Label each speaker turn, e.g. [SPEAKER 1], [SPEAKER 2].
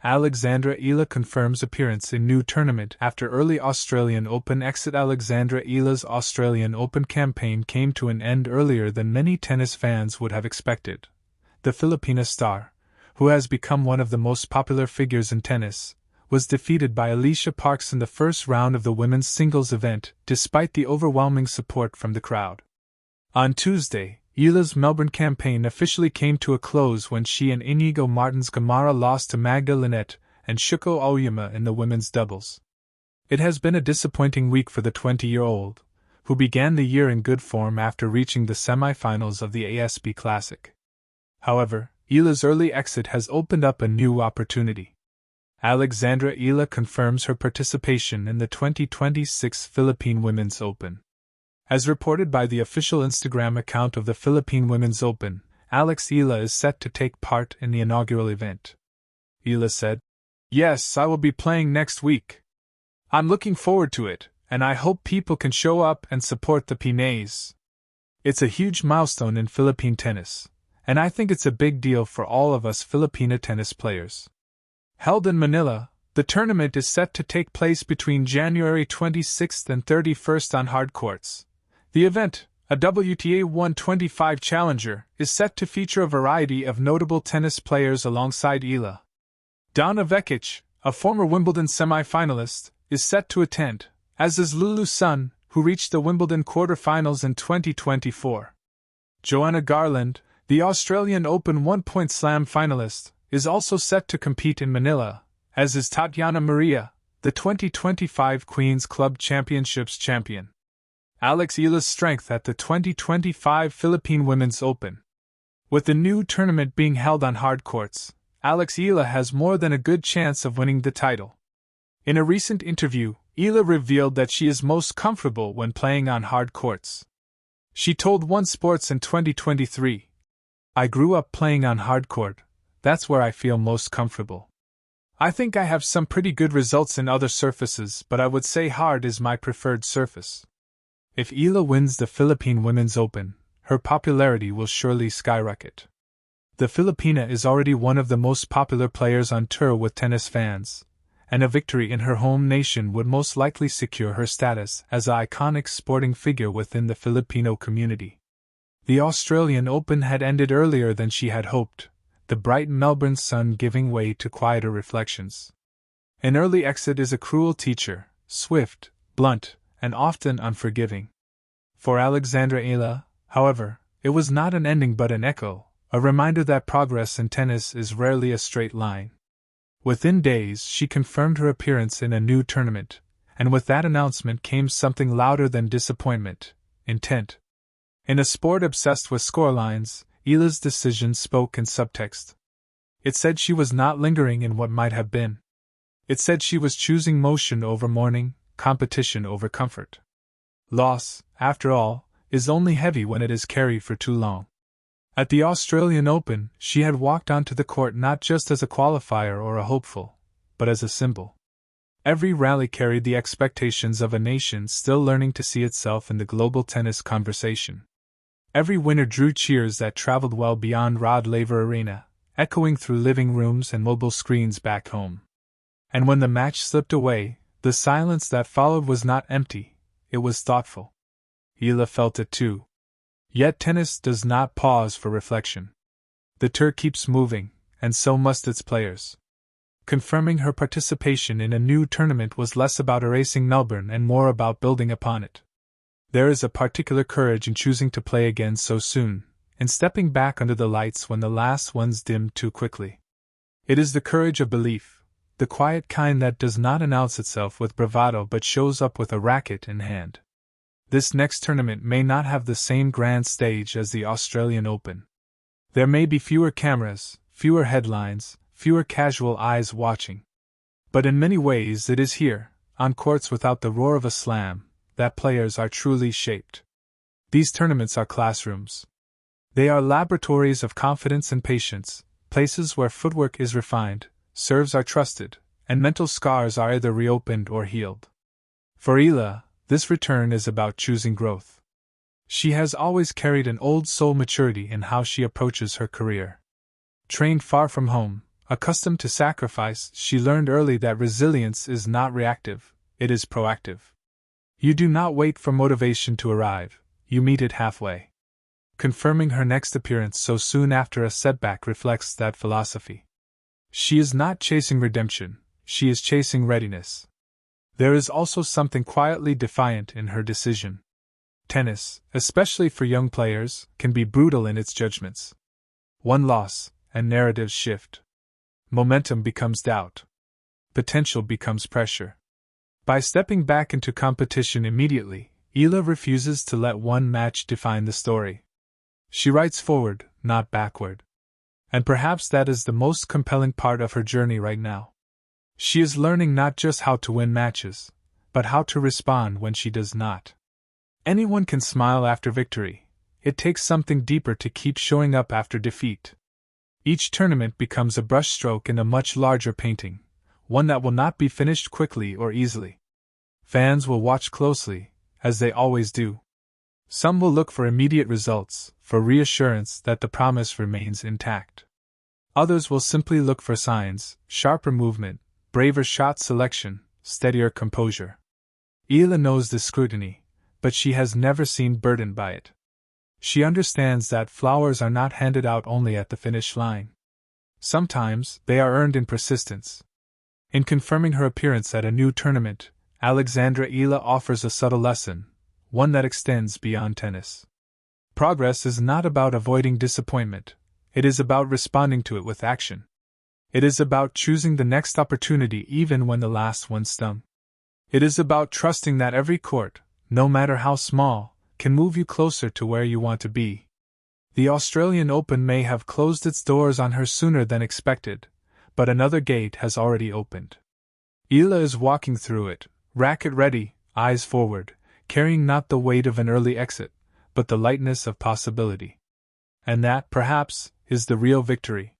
[SPEAKER 1] Alexandra Eala confirms appearance in new tournament after early Australian Open exit. Alexandra Eala's Australian Open campaign came to an end earlier than many tennis fans would have expected. The Filipina star, who has become one of the most popular figures in tennis, was defeated by Alicia Parks in the first round of the women's singles event, despite the overwhelming support from the crowd. On Tuesday, Eala's Melbourne campaign officially came to a close when she and Inigo Martins Gamarra lost to Magda Linette and Shuko Aoyama in the women's doubles. It has been a disappointing week for the 20-year-old, who began the year in good form after reaching the semi-finals of the ASB Classic. However, Eala's early exit has opened up a new opportunity. Alexandra Eala confirms her participation in the 2026 Philippine Women's Open. As reported by the official Instagram account of the Philippine Women's Open, Alex Eala is set to take part in the inaugural event. Eala said, "Yes, I will be playing next week. I'm looking forward to it, and I hope people can show up and support the Pinays. It's a huge milestone in Philippine tennis, and I think it's a big deal for all of us Filipina tennis players." Held in Manila, the tournament is set to take place between January 26th and 31st on hard courts. The event, a WTA 125 challenger, is set to feature a variety of notable tennis players alongside Eala. Donna Vekic, a former Wimbledon semi-finalist, is set to attend, as is Lulu Sun, who reached the Wimbledon quarter-finals in 2024. Joanna Garland, the Australian Open one-point slam finalist, is also set to compete in Manila, as is Tatiana Maria, the 2025 Queen's Club Championships champion. Alex Eala's strength at the 2025 Philippine Women's Open. With the new tournament being held on hard courts, Alex Eala has more than a good chance of winning the title. In a recent interview, Eala revealed that she is most comfortable when playing on hard courts. She told One Sports in 2023, "I grew up playing on hard court, that's where I feel most comfortable. I think I have some pretty good results in other surfaces, but I would say hard is my preferred surface." If Eala wins the Philippine Women's Open, her popularity will surely skyrocket. The Filipina is already one of the most popular players on tour with tennis fans, and a victory in her home nation would most likely secure her status as an iconic sporting figure within the Filipino community. The Australian Open had ended earlier than she had hoped, the bright Melbourne sun giving way to quieter reflections. An early exit is a cruel teacher, swift, blunt, and often unforgiving. For Alexandra Eala, however, it was not an ending but an echo, a reminder that progress in tennis is rarely a straight line. Within days she confirmed her appearance in a new tournament, and with that announcement came something louder than disappointment: intent. In a sport obsessed with scorelines, Eala's decision spoke in subtext. It said she was not lingering in what might have been. It said she was choosing motion over mourning, competition over comfort. Loss, after all, is only heavy when it is carried for too long. At the Australian Open, she had walked onto the court not just as a qualifier or a hopeful, but as a symbol. Every rally carried the expectations of a nation still learning to see itself in the global tennis conversation. Every winner drew cheers that traveled well beyond Rod Laver Arena, echoing through living rooms and mobile screens back home. And when the match slipped away, the silence that followed was not empty, it was thoughtful. Eala felt it too. Yet tennis does not pause for reflection. The tour keeps moving, and so must its players. Confirming her participation in a new tournament was less about erasing Melbourne and more about building upon it. There is a particular courage in choosing to play again so soon, in stepping back under the lights when the last ones dimmed too quickly. It is the courage of belief, the quiet kind that does not announce itself with bravado but shows up with a racket in hand. This next tournament may not have the same grand stage as the Australian Open. There may be fewer cameras, fewer headlines, fewer casual eyes watching. But in many ways it is here, on courts without the roar of a slam, that players are truly shaped. These tournaments are classrooms. They are laboratories of confidence and patience, places where footwork is refined, serves are trusted, and mental scars are either reopened or healed. For Eala, this return is about choosing growth. She has always carried an old soul maturity in how she approaches her career. Trained far from home, Accustomed to sacrifice, she learned early that resilience is not reactive, it is proactive. You do not wait for motivation to arrive, you meet it halfway. Confirming her next appearance so soon after a setback reflects that philosophy. She is not chasing redemption, she is chasing readiness. There is also something quietly defiant in her decision. Tennis, especially for young players, can be brutal in its judgments. One loss, and narratives shift. Momentum becomes doubt. Potential becomes pressure. By stepping back into competition immediately, Eala refuses to let one match define the story. She writes forward, not backward. And perhaps that is the most compelling part of her journey right now. She is learning not just how to win matches, but how to respond when she does not. Anyone can smile after victory. It takes something deeper to keep showing up after defeat. Each tournament becomes a brushstroke in a much larger painting, one that will not be finished quickly or easily. Fans will watch closely, as they always do. Some will look for immediate results, for reassurance that the promise remains intact. Others will simply look for signs, sharper movement, braver shot selection, steadier composure. Eala knows this scrutiny, but she has never seemed burdened by it. She understands that flowers are not handed out only at the finish line. Sometimes, they are earned in persistence. In confirming her appearance at a new tournament, Alexandra Eala offers a subtle lesson, one that extends beyond tennis. Progress is not about avoiding disappointment, it is about responding to it with action. It is about choosing the next opportunity even when the last one stung. It is about trusting that every court, no matter how small, can move you closer to where you want to be. The Australian Open may have closed its doors on her sooner than expected, but another gate has already opened. Eala is walking through it, racket ready, eyes forward, carrying not the weight of an early exit, but the lightness of possibility. And that, perhaps, is the real victory.